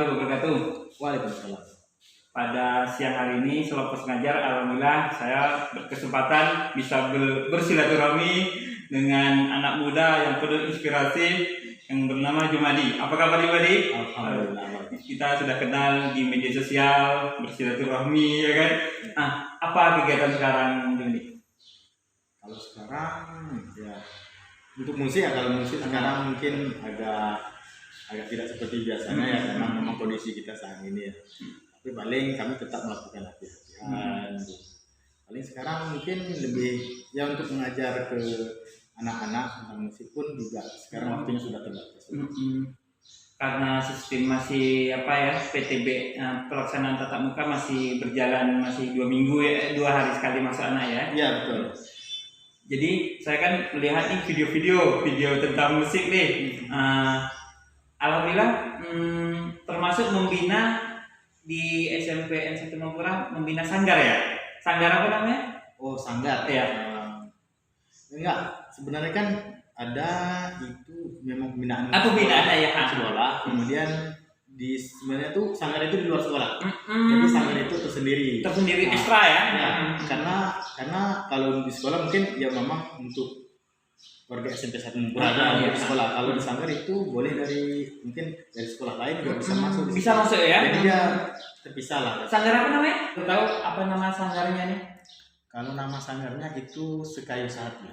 warahmatullahi wabarakatuh. Waalaikumsalam. Pada siang hari ini selepas ngajar, alhamdulillah saya berkesempatan bisa bersilaturahmi dengan anak muda yang penuh inspirasi yang bernama Jumadi. Apa kabar Jumadi? Alhamdulillah. Kita sudah kenal di media sosial, bersilaturahmi ya kan. Nah, apa kegiatan sekarang Jumadi? Kalau sekarang ya untuk musik ya, kalau musik sekarang mungkin agak tidak seperti biasanya ya, karena memang kondisi kita saat ini ya. Tapi paling kami tetap melakukan latihan. Paling sekarang mungkin lebih ya untuk mengajar ke anak-anak tentang musik pun juga sekarang waktunya sudah terbatas. Karena sistem masih PTB pelaksanaan tatap muka masih berjalan, masih 2 minggu ya, 2 hari sekali masuk anak ya. Iya betul. Jadi saya kan melihat nih video tentang musik nih. Alhamdulillah termasuk membina di SMP N1 Mapura, membina sanggar ya. Sanggar apa namanya? Oh, sanggar. Ya. Enggak, sebenarnya kan ada itu memang pembinaan. Pembinaan ya sekolah. Kemudian sebenarnya tuh sanggar itu di luar sekolah. Jadi sanggar itu tersendiri. Ekstra ya. Karena kalau di sekolah mungkin ya memang untuk warga SMP 1 Mapura ada di sekolah. Kalau di sanggar itu boleh mungkin dari sekolah lain juga bisa masuk. Bisa masuk ya. Jadi dia terpisah lah. Sanggar apa namanya? Tahu apa nama sanggarnya nih? Kalau nama sanggarnya itu Sekayu Sehati.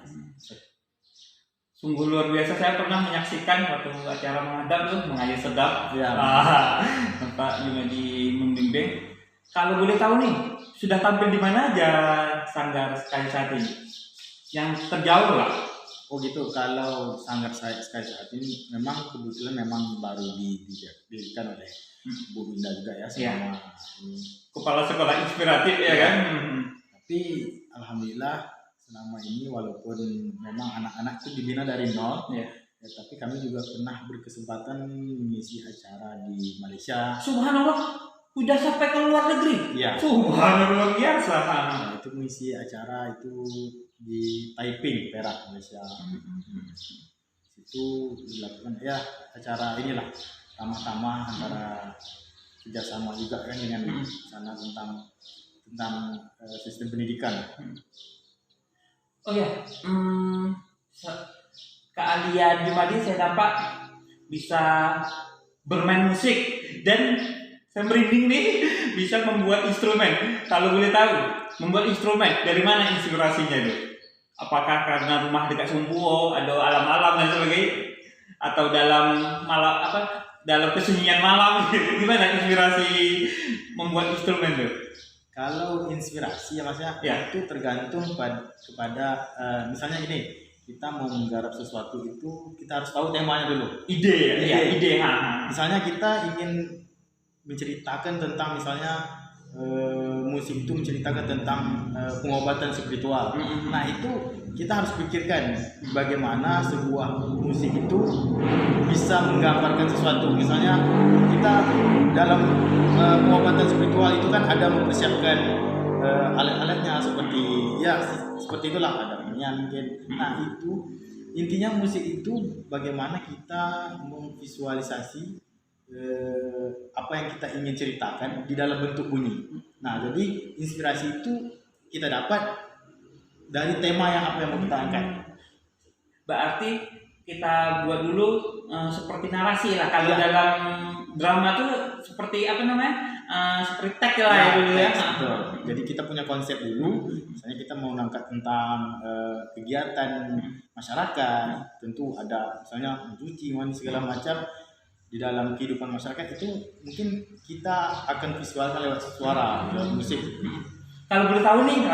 Sungguh luar biasa, saya pernah menyaksikan waktu acara menghadap tuh, mengaji sedap ya. Pak Jumadi membimbing. Kalau boleh tahu nih, sudah tampil di mana aja sanggar Sekayu Sehati yang terjauh lah? Oh gitu, kalau sanggar Sekayu Sehati ini memang kebetulan memang baru didirikan oleh Bu Binda juga ya, sama kepala sekolah inspiratif ya kan. Tapi alhamdulillah selama ini walaupun memang anak-anak itu dibina dari nol, ya, tapi kami juga pernah berkesempatan mengisi acara di Malaysia. Subhanallah, udah sampai ke luar negeri. Iya. Subhanallah, luar biasa. Nah, itu mengisi acara itu di Taiping, Perak, Malaysia. Itu dilakukan ya acara inilah tamah-tamah antara kerjasama juga kan dengan sana tentang sistem pendidikan. Oh ya, keahlian Jumadi saya dapat bisa bermain musik dan saya merinding nih bisa membuat instrumen. Kalau boleh tahu, membuat instrumen dari mana inspirasinya itu? Apakah karena rumah dekat Sumbuo, ada alam-alam dan sebagainya, atau dalam kesunyian malam? Gimana inspirasi membuat instrumen itu? Kalau inspirasi ya maksudnya itu tergantung kepada misalnya gini, kita mau menggarap sesuatu itu kita harus tahu temanya dulu. Ide. Misalnya kita ingin menceritakan tentang misalnya musik itu menceritakan tentang pengobatan spiritual. Nah itu kita harus pikirkan bagaimana sebuah musik itu bisa menggambarkan sesuatu. Misalnya kita dalam pengobatan spiritual itu kan ada mempersiapkan alat-alatnya seperti itulah, ada mungkin. Nah itu intinya musik itu bagaimana kita memvisualisasi apa yang kita ingin ceritakan di dalam bentuk bunyi. Nah jadi inspirasi itu kita dapat dari tema apa yang mau kita angkat. Berarti kita buat dulu seperti narasi lah. Kalau dalam drama tuh seperti seperti teks lah ya dulu ya. Jadi kita punya konsep dulu. Misalnya kita mau mengangkat tentang kegiatan masyarakat, tentu ada misalnya mencuci, mandi segala macam di dalam kehidupan masyarakat itu mungkin kita akan visualkan lewat suara, lewat musik. Kalau boleh tahu nih,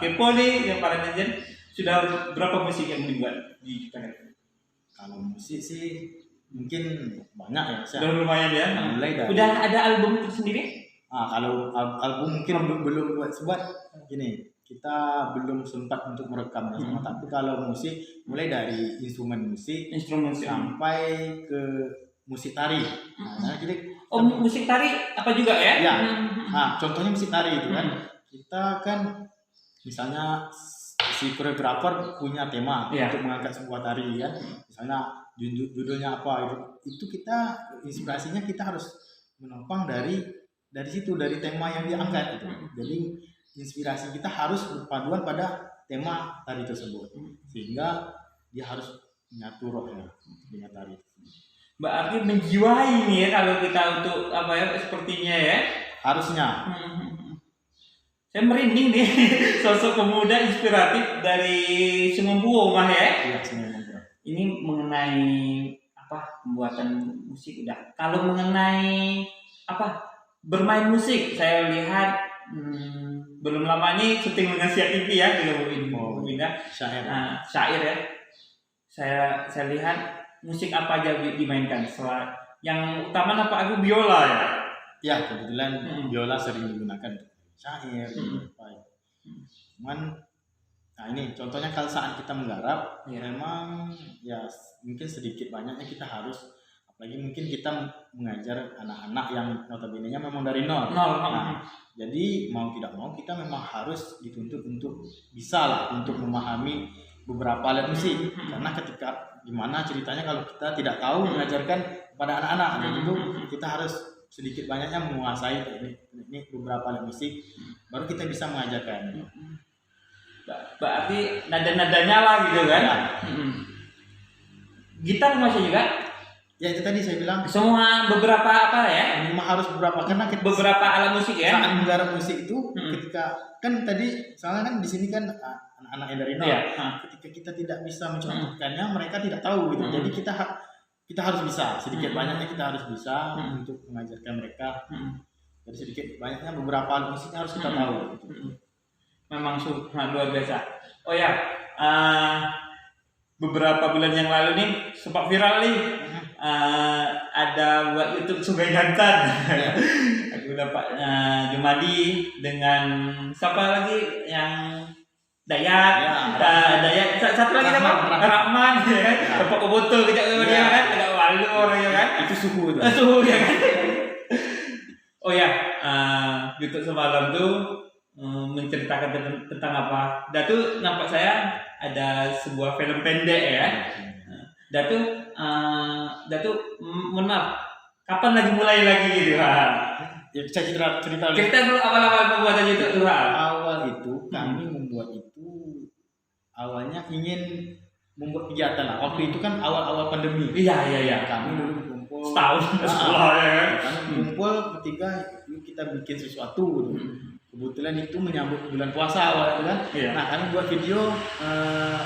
kepo nih yang para netizen, sudah berapa musik yang dibuat di Jakarta? Kalau musik sih mungkin banyak ya. Sudah lumayan ya. Mulai dari. Udah ada album tersendiri? Kalau album mungkin belum buat gini. Kita belum sempat untuk merekam sama. Tapi kalau musik mulai dari instrumen musik sampai ke musik tari. Jadi musik tari apa juga ya? Ya. Contohnya musik tari itu kan. Kita kan misalnya si koreografer punya tema untuk mengangkat sebuah tari ya. Misalnya judulnya apa itu kita inspirasinya kita harus menopang dari situ, dari tema yang diangkat gitu. Jadi inspirasi kita harus berpaduan pada tema tari tersebut, sehingga dia harus menyatu rohnya dengan tari. Berarti menjiwai nih ya kalau kita untuk apa ya sepertinya ya. Harusnya. Saya merinding nih sosok pemuda inspiratif dari Sumembuo Mah ya. Iya, sebenarnya. Ini mengenai apa pembuatan musik udah. Kalau mengenai apa bermain musik, saya lihat belum lama ini syuting dengan Sia TV ya dengan Bu Winda. Syair. Syair ya. Saya lihat musik apa aja dimainkan. Yang utama apa aku biola ya. Ya, kebetulan biola sering digunakan syair. Cuman nah ini contohnya kalau saat kita menggarap memang ya mungkin sedikit banyaknya kita harus, apalagi mungkin kita mengajar anak-anak yang notabene-nya memang dari nol. Nah, jadi mau tidak mau kita memang harus dituntut untuk bisa lah untuk memahami beberapa alat musik, karena ketika gimana ceritanya kalau kita tidak tahu mengajarkan kepada anak-anak, dan itu kita harus sedikit banyaknya menguasai teknik beberapa alat musik, baru kita bisa mengajarkan. Berarti nada-nadanya lah gitu kan. Ya. Gitar masih juga? Ya itu tadi saya bilang Semua beberapa apa ya? memang harus beberapa, karena kita Beberapa alat musik ya. saat menggarap musik itu ketika kan tadi soalnya kan di sini kan anak-anak yang dari nol. Ketika kita tidak bisa mencontohkannya, mereka tidak tahu gitu. Jadi kita harus bisa sedikit banyaknya, kita harus bisa untuk mengajarkan mereka. Jadi sedikit banyaknya beberapa alat musiknya harus kita tahu gitu. Memang luar biasa. Oh ya, beberapa bulan yang lalu nih sempat viral nih, ada buat YouTube Sungai Jantan. Aku dapat Jumadi dengan siapa lagi yang Dayat, Dayat, satu lagi apa? Rahman, ya kan? Tempat botol kejap sama dia kan, agak malu orangnya kan? Itu suhu itu. Suhu ya kan? Oh ya, YouTube semalam tuh menceritakan tentang apa? Datu nampak saya ada sebuah film pendek ya. Datu maaf, kapan lagi mulai lagi gitu? Ya bisa cerita dulu awal-awal pembuatan YouTube tuh. Awal itu kami membuat itu awalnya ingin membuat kegiatan lah. Waktu itu kan awal-awal pandemi. Iya. Kami dulu berkumpul setahun sekolah ya kan. Kami berkumpul ketika kita bikin sesuatu gitu. Kebetulan itu menyambut bulan puasa awal itu kan. Nah kami buat video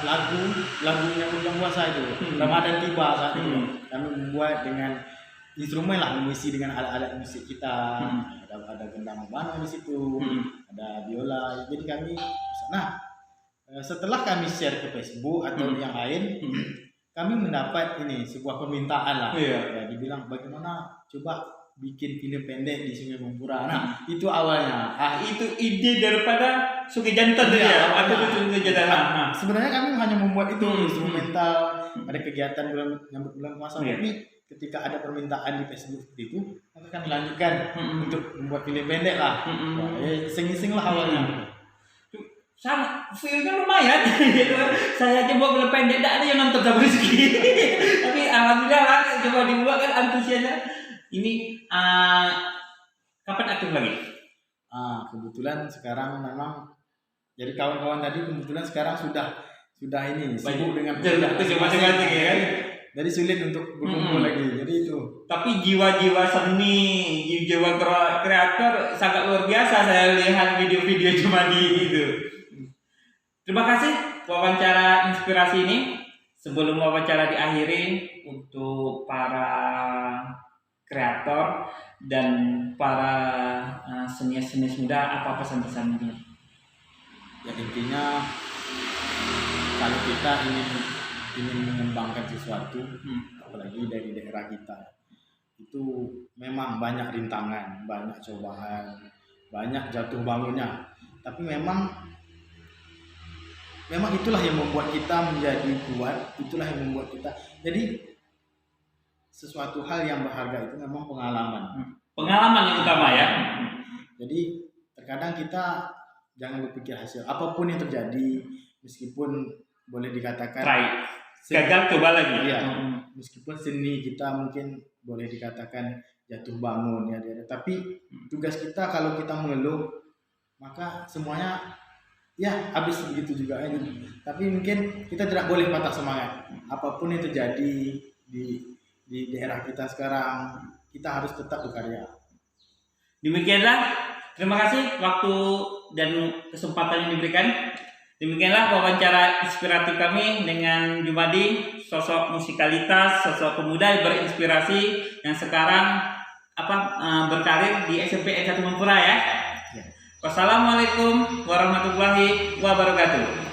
lagu menyambut bulan puasa itu. Ramadan tiba saat itu. Kami membuat dengan instrumen lah, mengisi dengan alat-alat musik kita. Ada gendang bano di situ, ada biola. Jadi kami, setelah kami share ke Facebook atau yang lain, kami mendapat sebuah permintaan lah. Ya, dibilang bagaimana coba bikin film pendek di Sungai Mumpura. Nah, itu awalnya. Itu ide daripada Sungai Jantan ya. Sungai Jantan. Sebenarnya kami hanya membuat itu instrumental, ada kegiatan nyambut bulan puasa, tapi ketika ada permintaan di Facebook seperti itu, maka kami lanjutkan untuk membuat film pendek lah. Iseng-iseng lah awalnya. Sama, filmnya lumayan gitu. Saya aja buat film pendek, tidak ada yang nonton sama Rizky. Tapi alhamdulillah lah, coba dibuat kan antusiasnya. Ini kapan aktif lagi? Kebetulan sekarang memang jadi kawan-kawan tadi kebetulan sekarang sudah ini sibuk dengan masing-masing ya kan. Jadi sulit untuk berkumpul lagi. Jadi itu. Tapi jiwa-jiwa seni, jiwa kreator sangat luar biasa. Saya lihat video-video cuma di itu. Terima kasih wawancara inspirasi ini. Sebelum wawancara diakhiri, untuk para kreator dan para senias-senias muda, apa pesan-pesannya? Ya intinya kalau kita ingin mengembangkan sesuatu, apalagi dari daerah kita, itu memang banyak rintangan, banyak cobaan, banyak jatuh bangunnya. Tapi memang itulah yang membuat kita menjadi kuat, itulah yang membuat kita. Jadi sesuatu hal yang berharga itu memang pengalaman. Pengalaman yang utama ya. Jadi terkadang kita jangan berpikir hasil apapun yang terjadi, meskipun boleh dikatakan gagal coba lagi. Iya. Meskipun seni kita mungkin boleh dikatakan jatuh bangun ya. Tapi tugas kita kalau kita mengeluh maka semuanya ya habis begitu juga ya. Tapi mungkin kita tidak boleh patah semangat. Apapun yang terjadi di daerah kita sekarang, kita harus tetap berkarya. Demikianlah, terima kasih waktu dan kesempatan yang diberikan. Demikianlah wawancara inspiratif kami dengan Jumadi, sosok musikalitas, sosok pemuda yang berinspirasi yang sekarang berkarir di SMP N1 Mempura ya. Wassalamualaikum warahmatullahi wabarakatuh.